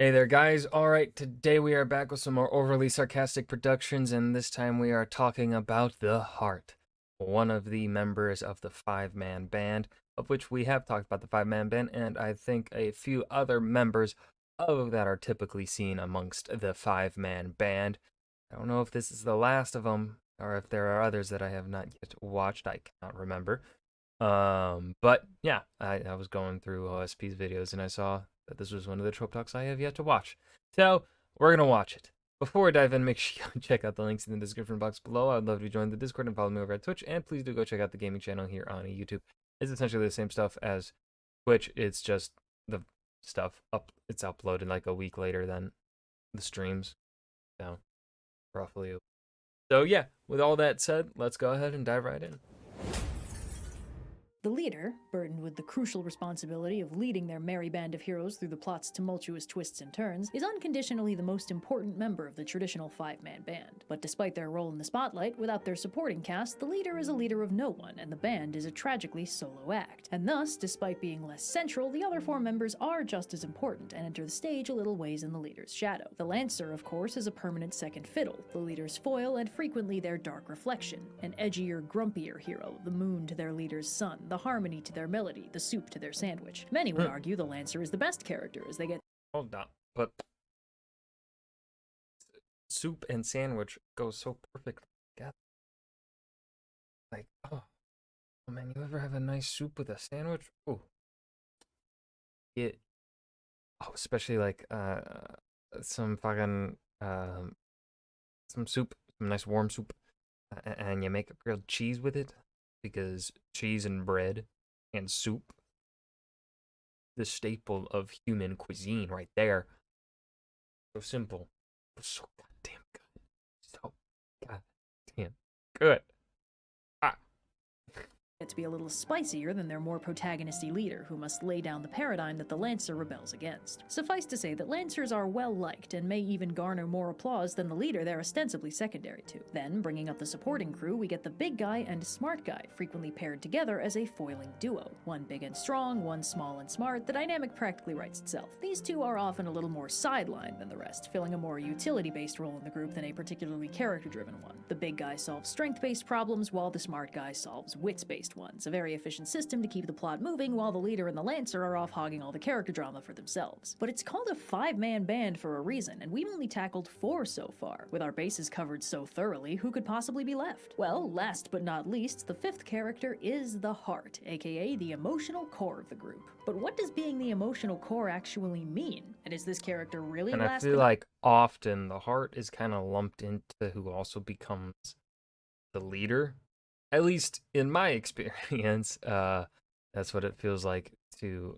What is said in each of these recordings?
Hey there, guys. All right, today we are back with some more overly sarcastic productions, and this time we are talking about the Heart, one of the members of the five-man band, of which we have talked about the five-man band, and I think a few other members of that are typically seen amongst the five-man band. I don't know if this is the last of them, or if there are others that I have not yet watched. I cannot remember. But yeah, I was going through OSP's videos and I saw that this was one of the Trope Talks I have yet to watch. So we're gonna watch it. Before we dive in, make sure you check out the links in the description box below. I'd love to join the Discord and follow me over at Twitch. And please do go check out the gaming channel here on YouTube. It's essentially the same stuff as Twitch. It's just the stuff it's uploaded like a week later than the streams. So roughly. So yeah, with all that said, let's go ahead and dive right in. The leader, burdened with the crucial responsibility of leading their merry band of heroes through the plot's tumultuous twists and turns, is unconditionally the most important member of the traditional five-man band. But despite their role in the spotlight, without their supporting cast, the leader is a leader of no one, and the band is a tragically solo act. And thus, despite being less central, the other four members are just as important, and enter the stage a little ways in the leader's shadow. The Lancer, of course, is a permanent second fiddle, the leader's foil, and frequently their dark reflection. An edgier, grumpier hero, the moon to their leader's sun, the harmony to their melody, the soup to their sandwich. Many would argue the Lancer is the best character, as they get— Hold on, but soup and sandwich go so perfectly together. Like, oh man, you ever have a nice soup with a sandwich? Oh, especially like some fucking some soup, some nice warm soup, and you make a grilled cheese with it, because cheese and bread and soup, the staple of human cuisine right there. So simple, but so goddamn good. So goddamn good. to be a little spicier than their more protagonisty leader, who must lay down the paradigm that the Lancer rebels against. Suffice to say that Lancers are well liked and may even garner more applause than the leader they're ostensibly secondary to. Then, bringing up the supporting crew, we get the big guy and smart guy, frequently paired together as a foiling duo. One big and strong, one small and smart, the dynamic practically writes itself. These two are often a little more sidelined than the rest, filling a more utility-based role in the group than a particularly character-driven one. The big guy solves strength-based problems, while the smart guy solves wits-based ones, a very efficient system to keep the plot moving while the leader and the Lancer are off hogging all the character drama for themselves. But it's called a five-man band for a reason, and we've only tackled 4 so far. With our bases covered so thoroughly, who could possibly be left? Well, last but not least, the 5th character is the Heart, aka the emotional core of the group. But what does being the emotional core actually mean? And is this character really And I feel like often the Heart is kind of lumped into who also becomes the leader. At least in my experience, that's what it feels like to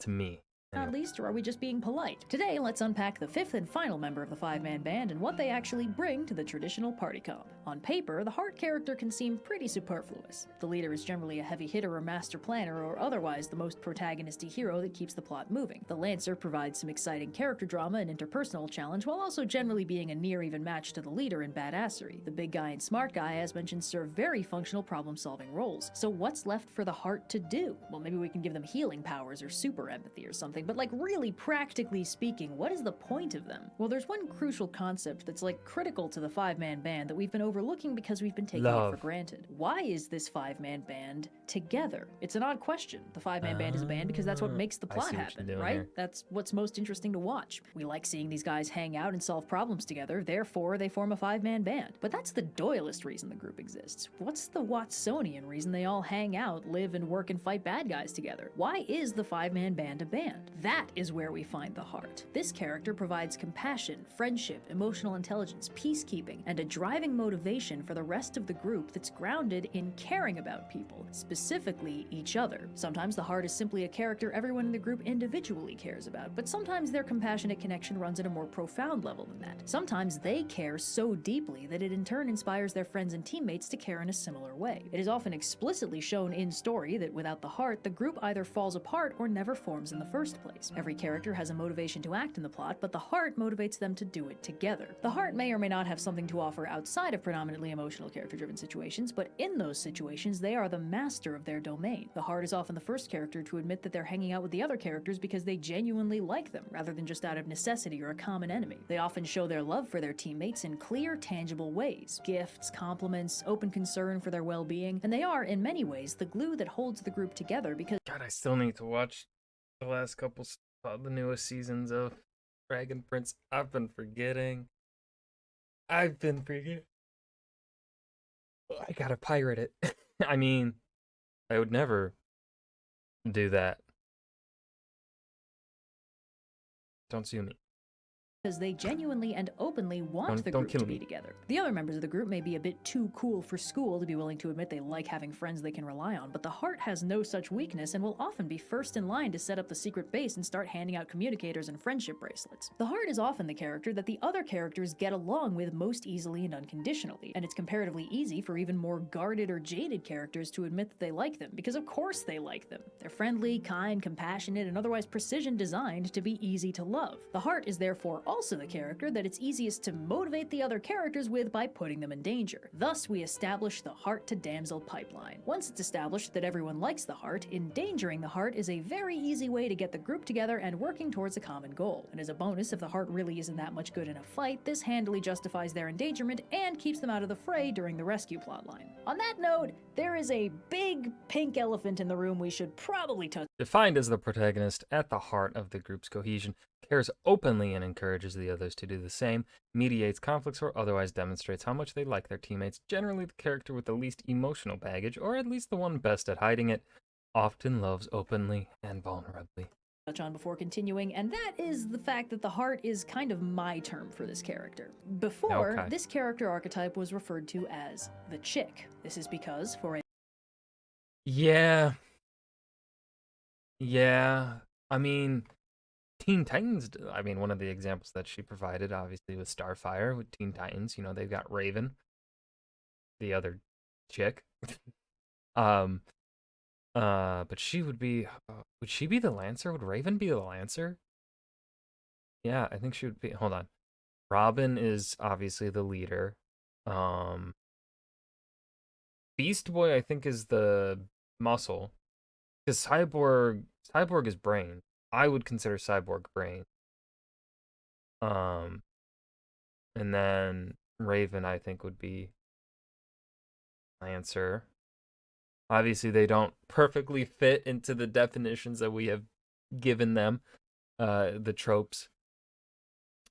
me. Not least, or are we just being polite? Today, let's unpack the 5th and final member of the five-man band and what they actually bring to the traditional party comp. On paper, the Heart character can seem pretty superfluous. The leader is generally a heavy hitter or master planner, or otherwise the most protagonistic hero that keeps the plot moving. The Lancer provides some exciting character drama and interpersonal challenge, while also generally being a near-even match to the leader in badassery. The big guy and smart guy, as mentioned, serve very functional problem-solving roles. So what's left for the Heart to do? Well, maybe we can give them healing powers or super empathy or something. But like, really practically speaking, what is the point of them? Well, there's one crucial concept that's like critical to the five-man band that we've been overlooking because we've been taking it for granted. Why is this five-man band together? It's an odd question. The five-man band is a band because that's what makes the plot happen, right? Here. That's what's most interesting to watch. We like seeing these guys hang out and solve problems together, therefore they form a five-man band. But that's the Doyleist reason the group exists. What's the Watsonian reason they all hang out, live and work and fight bad guys together? Why is the five-man band a band? That is where we find the Heart. This character provides compassion, friendship, emotional intelligence, peacekeeping, and a driving motivation for the rest of the group that's grounded in caring about people, specifically each other. Sometimes the Heart is simply a character everyone in the group individually cares about, but sometimes their compassionate connection runs at a more profound level than that. Sometimes they care so deeply that it in turn inspires their friends and teammates to care in a similar way. It is often explicitly shown in story that without the Heart, the group either falls apart or never forms in the first place. Every character has a motivation to act in the plot, but the heart motivates them to do it together. The heart may or may not have something to offer outside of predominantly emotional character-driven situations, but in those situations, they are the master of their domain. The heart is often the first character to admit that they're hanging out with the other characters because they genuinely like them, rather than just out of necessity or a common enemy. They often show their love for their teammates in clear, tangible ways. Gifts, compliments, open concern for their well-being, and they are, in many ways, the glue that holds the group together because God, I still need to watch the last couple, the newest seasons of Dragon Prince. I've been forgetting. I gotta pirate it. I mean, I would never do that. Don't sue me. they genuinely and openly want the Don't group kill to be me. together. The other members of the group may be a bit too cool for school to be willing to admit they like having friends they can rely on, but the heart has no such weakness and will often be first in line to set up the secret base and start handing out communicators and friendship bracelets. The heart is often the character that the other characters get along with most easily and unconditionally, and it's comparatively easy for even more guarded or jaded characters to admit that they like them, because of course they like them. They're friendly, kind, compassionate, and otherwise precision designed to be easy to love. The heart is therefore also the character that it's easiest to motivate the other characters with by putting them in danger. Thus, we establish the heart to damsel pipeline. Once it's established that everyone likes the heart, endangering the heart is a very easy way to get the group together and working towards a common goal. And as a bonus, if the heart really isn't that much good in a fight, this handily justifies their endangerment and keeps them out of the fray during the rescue plotline. On that note, there is a big pink elephant in the room we should probably touch. Defined as the protagonist at the heart of the group's cohesion, cares openly and encourages the others to do the same, mediates conflicts or otherwise demonstrates how much they like their teammates, generally the character with the least emotional baggage, or at least the one best at hiding it, often loves openly and vulnerably. Touch on before continuing, and that is the fact that the heart is kind of my term for this character. Before, Okay. this character archetype was referred to as the chick. This is because, for a Yeah. I mean, Teen Titans, one of the examples that she provided, obviously, with Starfire, with Teen Titans, they've got Raven, the other chick. But she would she be the Lancer? Would Raven be the Lancer? Yeah, I think she would be. Hold on. Robin is obviously the leader. Beast Boy, I think, is the muscle. Because Cyborg is brain. I would consider Cyborg brain. And then Raven, I think, would be Lancer. Obviously, they don't perfectly fit into the definitions that we have given them, the tropes.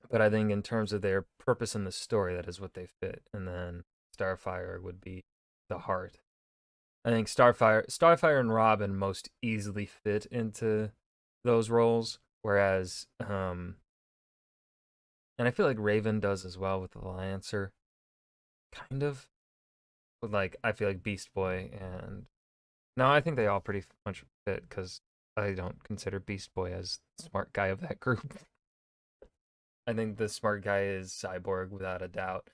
But I think in terms of their purpose in the story, that is what they fit. And then Starfire would be the heart. I think Starfire and Robin most easily fit into those roles, whereas, and I feel like Raven does as well with the Lancer, kind of. But I feel like Beast Boy and no, I think they all pretty much fit because I don't consider Beast Boy as the smart guy of that group. I think the smart guy is Cyborg without a doubt.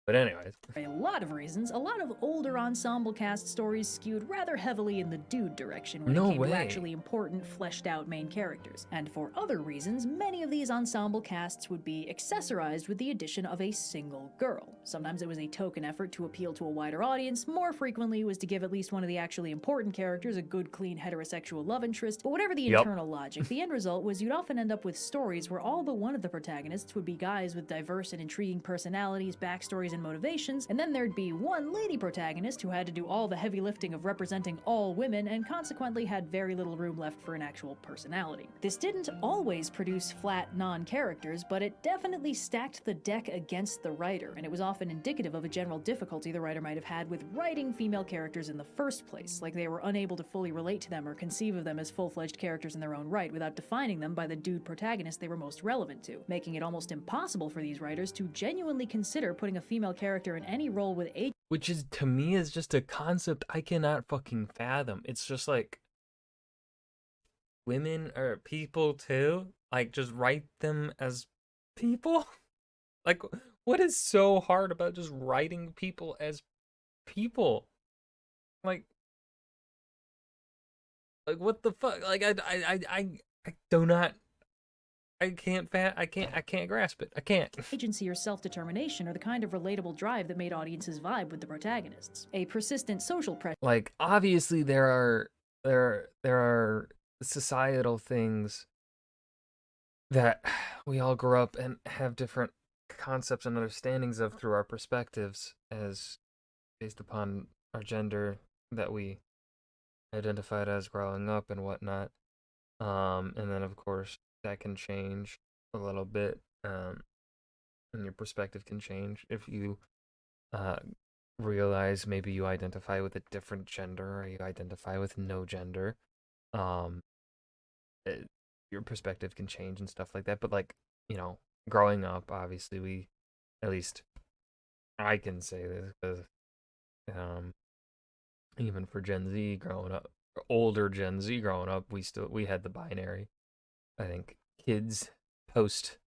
But anyways. For a lot of reasons, a lot of older ensemble cast stories skewed rather heavily in the dude direction when it came to actually important, fleshed-out main characters. And for other reasons, many of these ensemble casts would be accessorized with the addition of a single girl. Sometimes it was a token effort to appeal to a wider audience, more frequently it was to give at least one of the actually important characters a good, clean, heterosexual love interest, but whatever the internal logic, the end result was you'd often end up with stories where all but one of the protagonists would be guys with diverse and intriguing personalities, backstories, and motivations, and then there'd be one lady protagonist who had to do all the heavy lifting of representing all women and consequently had very little room left for an actual personality. This didn't always produce flat non-characters, but it definitely stacked the deck against the writer, and it was often indicative of a general difficulty the writer might have had with writing female characters in the first place, like they were unable to fully relate to them or conceive of them as full-fledged characters in their own right without defining them by the dude protagonist they were most relevant to, making it almost impossible for these writers to genuinely consider putting a female character in any role with age. Which is, to me, is just a concept I cannot fucking fathom. It's just like, women are people too? Just write them as people? What is so hard about just writing people as people? Like, what the fuck? Like, I do not. I can't grasp it. I can't. Agency or self-determination are the kind of relatable drive that made audiences vibe with the protagonists. A persistent social pressure. Like, obviously, there are societal things that we all grow up and have different concepts and understandings of through our perspectives, as based upon our gender that we identified as growing up and whatnot. And then of course that can change a little bit, and your perspective can change if you uh, realize maybe you identify with a different gender or you identify with no gender. Um, it, your perspective can change and stuff like that. But like, growing up, obviously we, at least I can say this because um, even for Gen Z growing up, older Gen Z growing up, we had the binary. I think kids post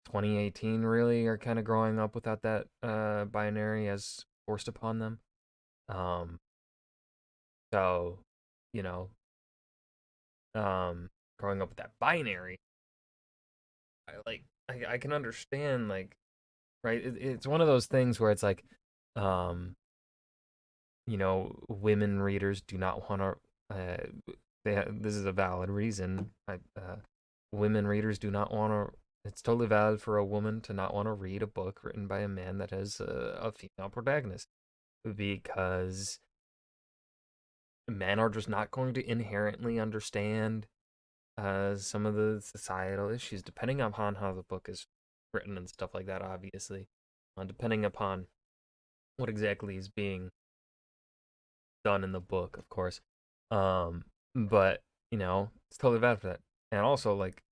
2018 really are kind of growing up without that binary as forced upon them. Um, so, you know, growing up with that binary, I can understand, like, right? It's one of those things where it's like, um, women readers do not want to. This is a valid reason. Women readers do not want to. It's totally valid for a woman to not want to read a book written by a man that has a female protagonist, because men are just not going to inherently understand some of the societal issues, depending upon how the book is written and stuff like that, obviously, depending upon what exactly is being done in the book, of course. But it's totally valid for that. And also, like,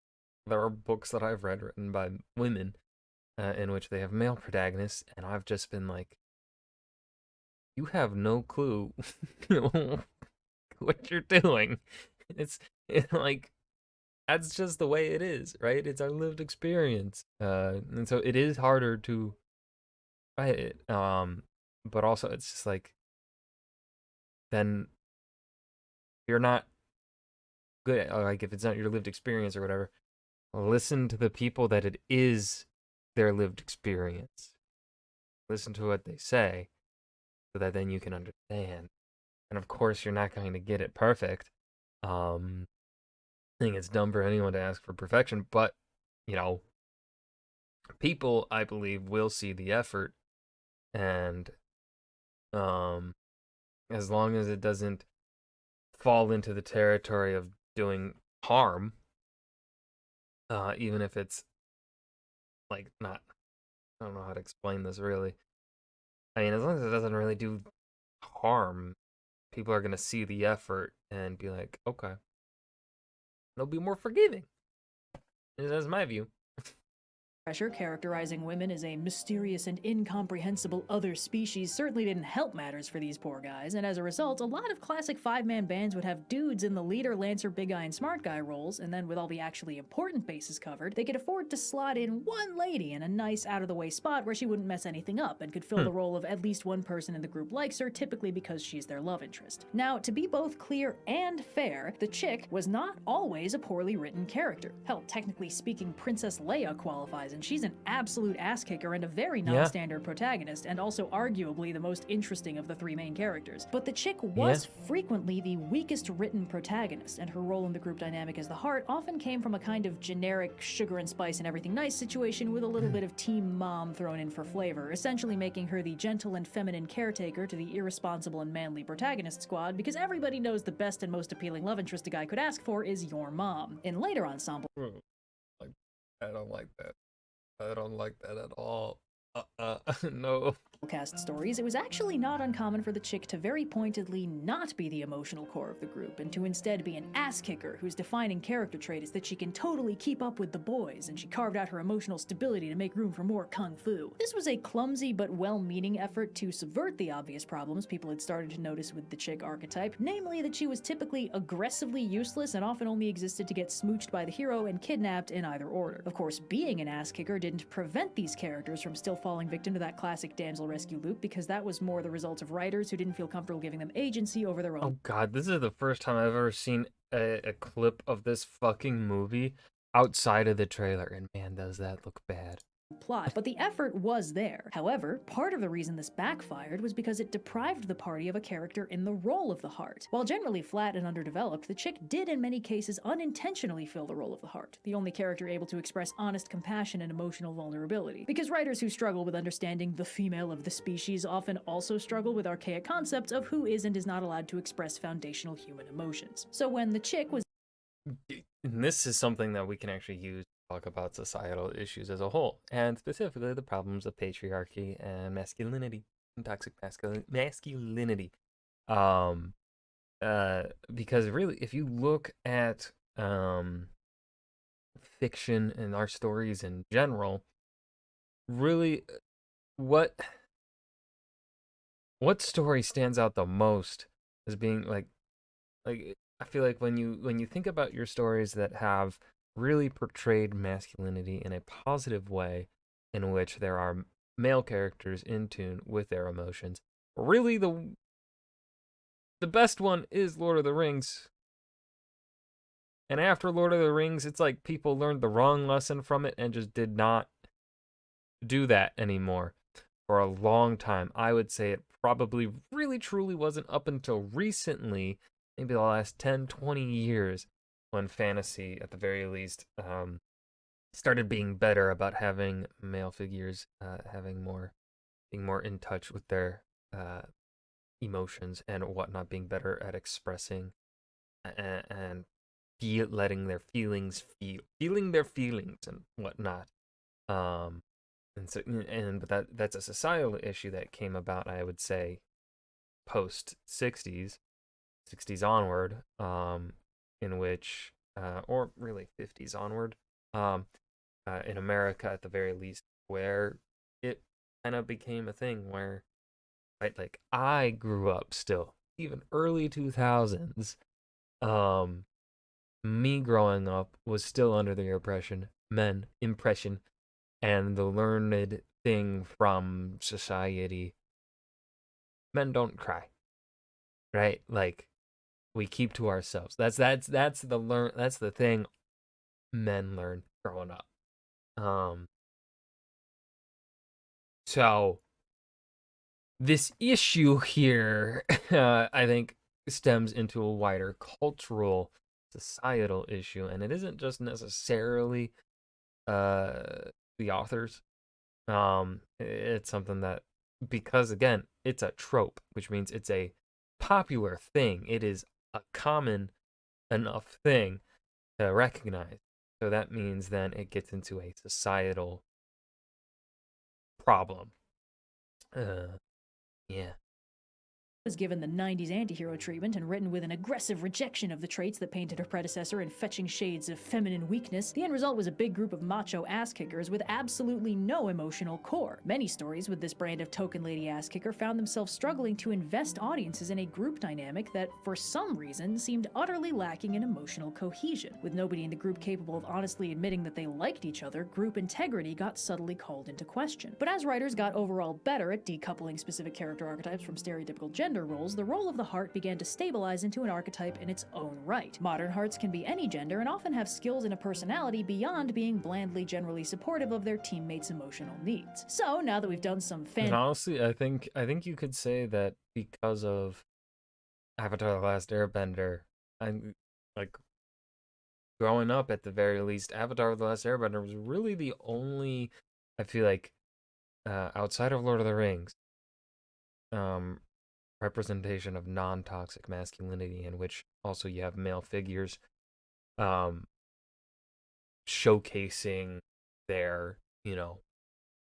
there are books that I've read written by women in which they have male protagonists, and I've just been like, you have no clue what you're doing. It's like, that's just the way it is, right? It's our lived experience, and so it is harder to write it. But also it's just like, then you're not good. Like, if it's not your lived experience or whatever, listen to the people that it is their lived experience. Listen to what they say, so that then you can understand. And of course, you're not going to get it perfect. I think it's dumb for anyone to ask for perfection, but people, I believe, will see the effort, and as long as it doesn't fall into the territory of doing harm, even if it's like not, I don't know how to explain this really. I mean, as long as it doesn't really do harm, people are gonna see the effort and be like, okay, they'll be more forgiving. That's my view. Pressure characterizing women as a mysterious and incomprehensible other species certainly didn't help matters for these poor guys, and as a result, a lot of classic five-man bands would have dudes in the leader, lancer, big guy, and smart guy roles, and then with all the actually important bases covered, they could afford to slot in one lady in a nice out-of-the-way spot where she wouldn't mess anything up, and could fill the role of at least one person in the group likes her, typically because she's their love interest. Now, to be both clear and fair, the chick was not always a poorly written character. Hell, technically speaking, Princess Leia qualifies, and she's an absolute ass kicker and a very non-standard protagonist, and also arguably the most interesting of the three main characters. But the chick was frequently the weakest written protagonist, and her role in the group dynamic as the heart often came from a kind of generic sugar and spice and everything nice situation with a little bit of team mom thrown in for flavor, essentially making her the gentle and feminine caretaker to the irresponsible and manly protagonist squad, because everybody knows the best and most appealing love interest a guy could ask for is your mom. In later ensemble, I don't like that. I don't like that at all. No. cast stories, it was actually not uncommon for the chick to very pointedly not be the emotional core of the group, and to instead be an ass kicker whose defining character trait is that she can totally keep up with the boys, and she carved out her emotional stability to make room for more kung fu. This was a clumsy but well-meaning effort to subvert the obvious problems people had started to notice with the chick archetype, namely that she was typically aggressively useless and often only existed to get smooched by the hero and kidnapped in either order. Of course, being an ass kicker didn't prevent these characters from still falling victim to that classic damsel rescue loop because that was more the result of writers who didn't feel comfortable giving them agency over their own. Oh god, this is the first time I've ever seen a clip of this fucking movie outside of the trailer, and man, does that look bad. Plot, but the effort was there. However, part of the reason this backfired was because it deprived the party of a character in the role of the heart. While generally flat and underdeveloped, the chick did in many cases unintentionally fill the role of the heart, the only character able to express honest compassion and emotional vulnerability. Because writers who struggle with understanding the female of the species often also struggle with archaic concepts of who is and is not allowed to express foundational human emotions. So when the chick was And this is something that we can actually use to talk about societal issues as a whole, and specifically the problems of patriarchy and masculinity and toxic masculinity. Um, because really, if you look at fiction and our stories in general, really, what story stands out the most as being like I feel like when you think about your stories that have really portrayed masculinity in a positive way, in which there are male characters in tune with their emotions, really the best one is Lord of the Rings. And after Lord of the Rings, it's like people learned the wrong lesson from it and just did not do that anymore for a long time. I would say it probably really truly wasn't up until recently, maybe the last 10, 20 years, when fantasy, at the very least, started being better about having male figures being more in touch with their emotions and whatnot, being better at expressing and letting their feelings feeling their feelings and whatnot. And so, but that's a societal issue that came about, I would say, post 60s onward, in which, or really 50s onward, in America at the very least, where it kind of became a thing where, right, like I grew up still, even early 2000s, me growing up was still under the impression, and the learned thing from society, men don't cry, right? Like, we keep to ourselves. That's the thing men learn growing up. So this issue here, I think, stems into a wider cultural, societal issue, and it isn't just necessarily the authors. It's something that, because again, it's a trope, which means it's a popular thing. It is a common enough thing to recognize. So that means then it gets into a societal problem. Yeah. was given the 90s antihero treatment and written with an aggressive rejection of the traits that painted her predecessor in fetching shades of feminine weakness, the end result was a big group of macho ass-kickers with absolutely no emotional core. Many stories with this brand of token lady ass-kicker found themselves struggling to invest audiences in a group dynamic that, for some reason, seemed utterly lacking in emotional cohesion. With nobody in the group capable of honestly admitting that they liked each other, group integrity got subtly called into question. But as writers got overall better at decoupling specific character archetypes from stereotypical gender roles, the role of the heart began to stabilize into an archetype in its own right. Modern hearts can be any gender and often have skills and a personality beyond being blandly generally supportive of their teammates' emotional needs. So now that we've done some And honestly, I think you could say that because of Avatar: The Last Airbender, I'm like, growing up at the very least, Avatar: The Last Airbender was really the only, I feel like, outside of Lord of the Rings, representation of non-toxic masculinity, in which also you have male figures showcasing their,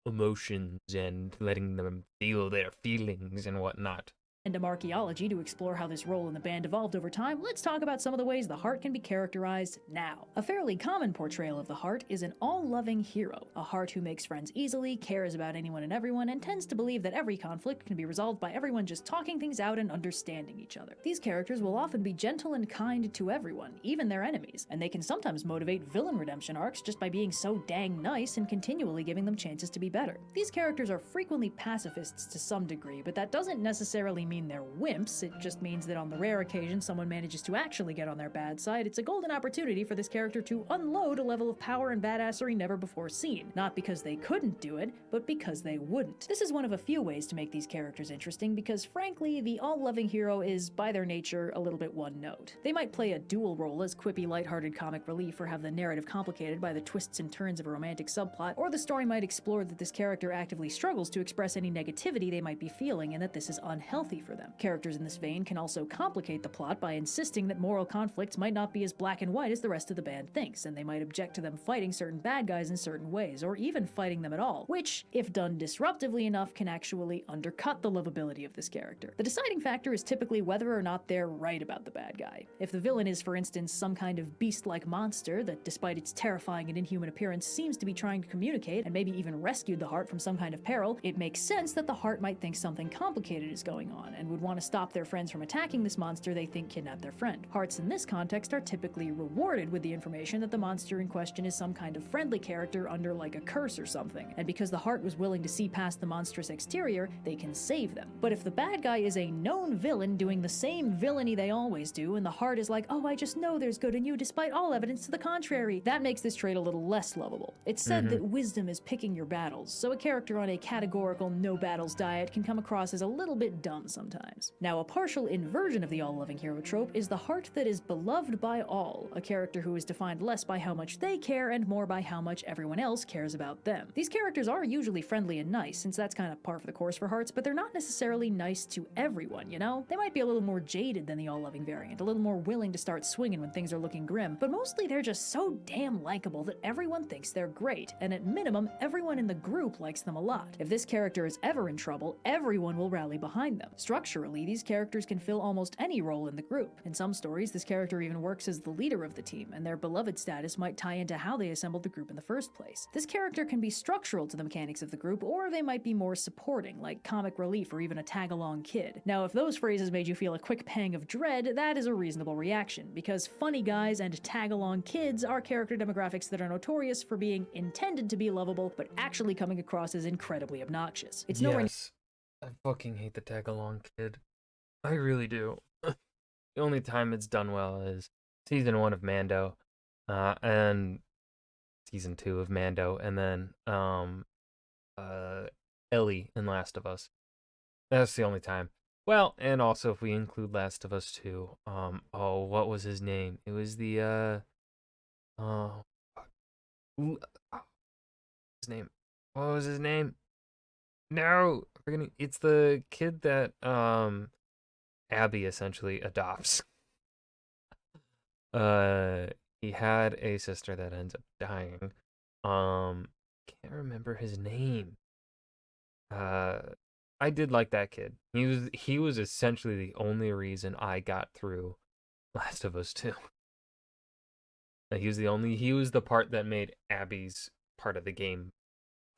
emotions and letting them feel their feelings and whatnot. Of archaeology to explore how this role in the band evolved over time, let's talk about some of the ways the heart can be characterized now. A fairly common portrayal of the heart is an all-loving hero, a heart who makes friends easily, cares about anyone and everyone, and tends to believe that every conflict can be resolved by everyone just talking things out and understanding each other. These characters will often be gentle and kind to everyone, even their enemies, and they can sometimes motivate villain redemption arcs just by being so dang nice and continually giving them chances to be better. These characters are frequently pacifists to some degree, but that doesn't necessarily mean they're wimps. It just means that on the rare occasion someone manages to actually get on their bad side, it's a golden opportunity for this character to unload a level of power and badassery never before seen. Not because they couldn't do it, but because they wouldn't. This is one of a few ways to make these characters interesting because, frankly, the all-loving hero is, by their nature, a little bit one-note. They might play a dual role as quippy, lighthearted comic relief or have the narrative complicated by the twists and turns of a romantic subplot, or the story might explore that this character actively struggles to express any negativity they might be feeling and that this is unhealthy for them. Characters in this vein can also complicate the plot by insisting that moral conflicts might not be as black and white as the rest of the band thinks, and they might object to them fighting certain bad guys in certain ways, or even fighting them at all, which, if done disruptively enough, can actually undercut the lovability of this character. The deciding factor is typically whether or not they're right about the bad guy. If the villain is, for instance, some kind of beast-like monster that, despite its terrifying and inhuman appearance, seems to be trying to communicate and maybe even rescued the heart from some kind of peril, it makes sense that the heart might think something complicated is going on, and would want to stop their friends from attacking this monster they think kidnapped their friend. Hearts in this context are typically rewarded with the information that the monster in question is some kind of friendly character under like a curse or something, and because the heart was willing to see past the monstrous exterior, they can save them. But if the bad guy is a known villain doing the same villainy they always do, and the heart is like, oh, I just know there's good in you despite all evidence to the contrary, that makes this trait a little less lovable. It's said that wisdom is picking your battles, so a character on a categorical no battles diet can come across as a little bit dumb sometimes. Now, a partial inversion of the all-loving hero trope is the heart that is beloved by all, a character who is defined less by how much they care and more by how much everyone else cares about them. These characters are usually friendly and nice, since that's kind of par for the course for hearts, but they're not necessarily nice to everyone, you know? They might be a little more jaded than the all-loving variant, a little more willing to start swinging when things are looking grim, but mostly they're just so damn likable that everyone thinks they're great, and at minimum, everyone in the group likes them a lot. If this character is ever in trouble, everyone will rally behind them. Structurally, these characters can fill almost any role in the group. In some stories, this character even works as the leader of the team, and their beloved status might tie into how they assembled the group in the first place. This character can be structural to the mechanics of the group, or they might be more supporting, like comic relief or even a tag-along kid. Now, if those phrases made you feel a quick pang of dread, that is a reasonable reaction, because funny guys and tag-along kids are character demographics that are notorious for being intended to be lovable, but actually coming across as incredibly obnoxious. It's nowhere. Yes, I fucking hate the tag-along kid. I really do. The only time it's done well is season 1 of Mando, and season 2 of Mando, and then Ellie in Last of Us. That's the only time. Well, and also if we include Last of Us 2, oh, what was his name? It was the oh, fuck. His name. What was his name? No, I'm forgetting. It's the kid that Abby essentially adopts. He had a sister that ends up dying. Can't remember his name. I did like that kid. He was essentially the only reason I got through Last of Us 2. He was the part that made Abby's part of the game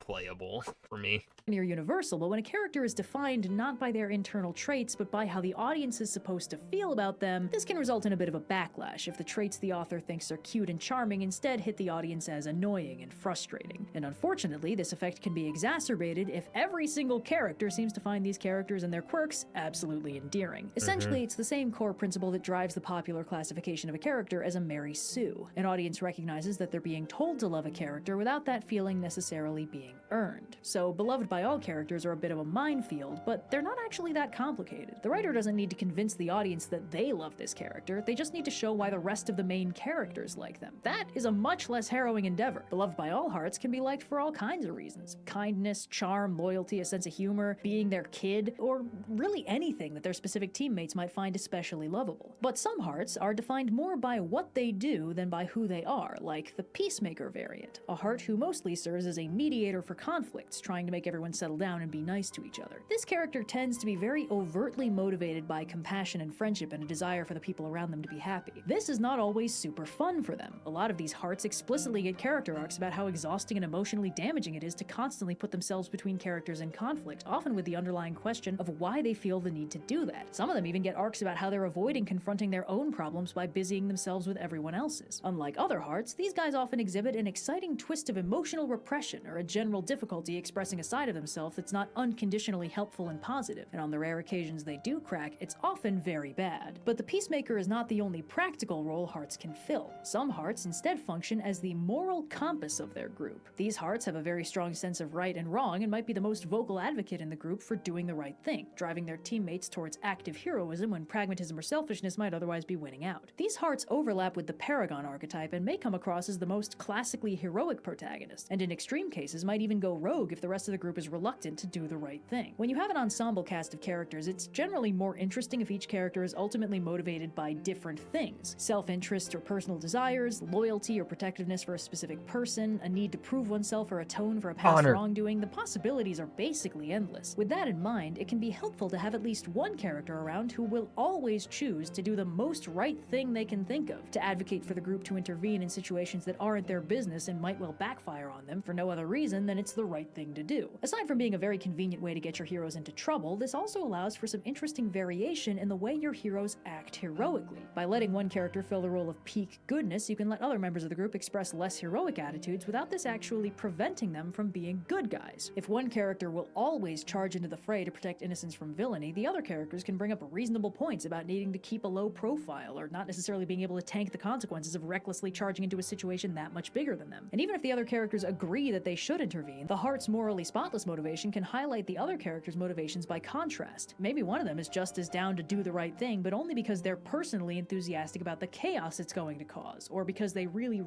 playable for me. Near universal, but when a character is defined not by their internal traits, but by how the audience is supposed to feel about them, this can result in a bit of a backlash if the traits the author thinks are cute and charming instead hit the audience as annoying and frustrating. And unfortunately, this effect can be exacerbated if every single character seems to find these characters and their quirks absolutely endearing. Essentially, it's the same core principle that drives the popular classification of a character as a Mary Sue. An audience recognizes that they're being told to love a character without that feeling necessarily being earned. So, beloved by all characters are a bit of a minefield, but they're not actually that complicated. The writer doesn't need to convince the audience that they love this character, they just need to show why the rest of the main characters like them. That is a much less harrowing endeavor. Beloved by all hearts can be liked for all kinds of reasons. Kindness, charm, loyalty, a sense of humor, being their kid, or really anything that their specific teammates might find especially lovable. But some hearts are defined more by what they do than by who they are, like the Peacemaker variant, a heart who mostly serves as a mediator for conflicts, trying to make everyone settle down and be nice to each other. This character tends to be very overtly motivated by compassion and friendship and a desire for the people around them to be happy. This is not always super fun for them. A lot of these hearts explicitly get character arcs about how exhausting and emotionally damaging it is to constantly put themselves between characters in conflict, often with the underlying question of why they feel the need to do that. Some of them even get arcs about how they're avoiding confronting their own problems by busying themselves with everyone else's. Unlike other hearts, these guys often exhibit an exciting twist of emotional repression or a general difficulty expressing a side of themselves that's not unconditionally helpful and positive, and on the rare occasions they do crack, it's often very bad. But the Peacemaker is not the only practical role hearts can fill. Some hearts instead function as the moral compass of their group. These hearts have a very strong sense of right and wrong and might be the most vocal advocate in the group for doing the right thing, driving their teammates towards active heroism when pragmatism or selfishness might otherwise be winning out. These hearts overlap with the Paragon archetype and may come across as the most classically heroic protagonist, and in extreme cases might even go rogue if the rest of the group is reluctant to do the right thing. When you have an ensemble cast of characters, it's generally more interesting if each character is ultimately motivated by different things: self-interest or personal desires, loyalty or protectiveness for a specific person, a need to prove oneself or atone for a past Honor. wrongdoing. The possibilities are basically endless. With that in mind, it can be helpful to have at least one character around who will always choose to do the most right thing they can think of, to advocate for the group to intervene in situations that aren't their business and might well backfire on them for no other reason than it's the right thing to do. Aside from being a very convenient way to get your heroes into trouble, this also allows for some interesting variation in the way your heroes act heroically. By letting one character fill the role of peak goodness, you can let other members of the group express less heroic attitudes without this actually preventing them from being good guys. If one character will always charge into the fray to protect innocence from villainy, the other characters can bring up reasonable points about needing to keep a low profile or not necessarily being able to tank the consequences of recklessly charging into a situation that much bigger than them. And even if the other characters agree that they should intervene, the heart's morally spotless motivation can highlight the other character's motivations by contrast. Maybe one of them is just as down to do the right thing, but only because they're personally enthusiastic about the chaos it's going to cause, or because they really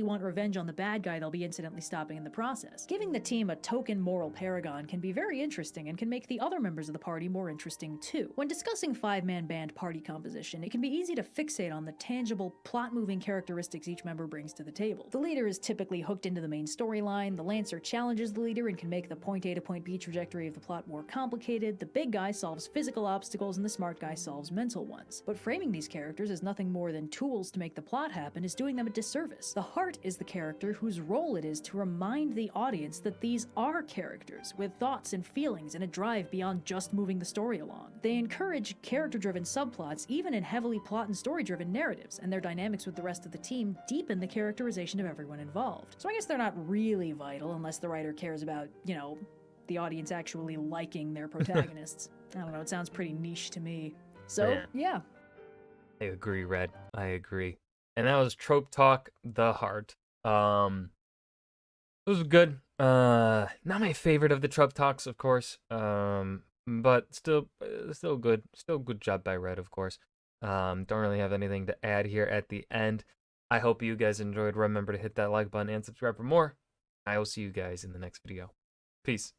want revenge on the bad guy they'll be incidentally stopping in the process. Giving the team a token moral paragon can be very interesting and can make the other members of the party more interesting too. When discussing five-man band party composition, it can be easy to fixate on the tangible, plot-moving characteristics each member brings to the table. The leader is typically hooked into the main storyline, the lancer challenges the leader and can make the point A to point B trajectory of the plot more complicated, the big guy solves physical obstacles, and the smart guy solves mental ones. But framing these characters as nothing more than tools to make the plot happen is doing them a disservice. The heart is the character whose role it is to remind the audience that these are characters with thoughts and feelings and a drive beyond just moving the story along. They encourage character-driven subplots even in heavily plot and story-driven narratives, and their dynamics with the rest of the team deepen the characterization of everyone involved. So I guess they're not really vital unless the writer cares about, the audience actually liking their protagonists. I don't know, it sounds pretty niche to me. So, yeah. I agree, Red. I agree. And that was Trope Talk, The Heart. It was good. Not my favorite of the Trope Talks, of course. But still good. Still good job by Red, of course. Don't really have anything to add here at the end. I hope you guys enjoyed. Remember to hit that like button and subscribe for more. I will see you guys in the next video. Peace.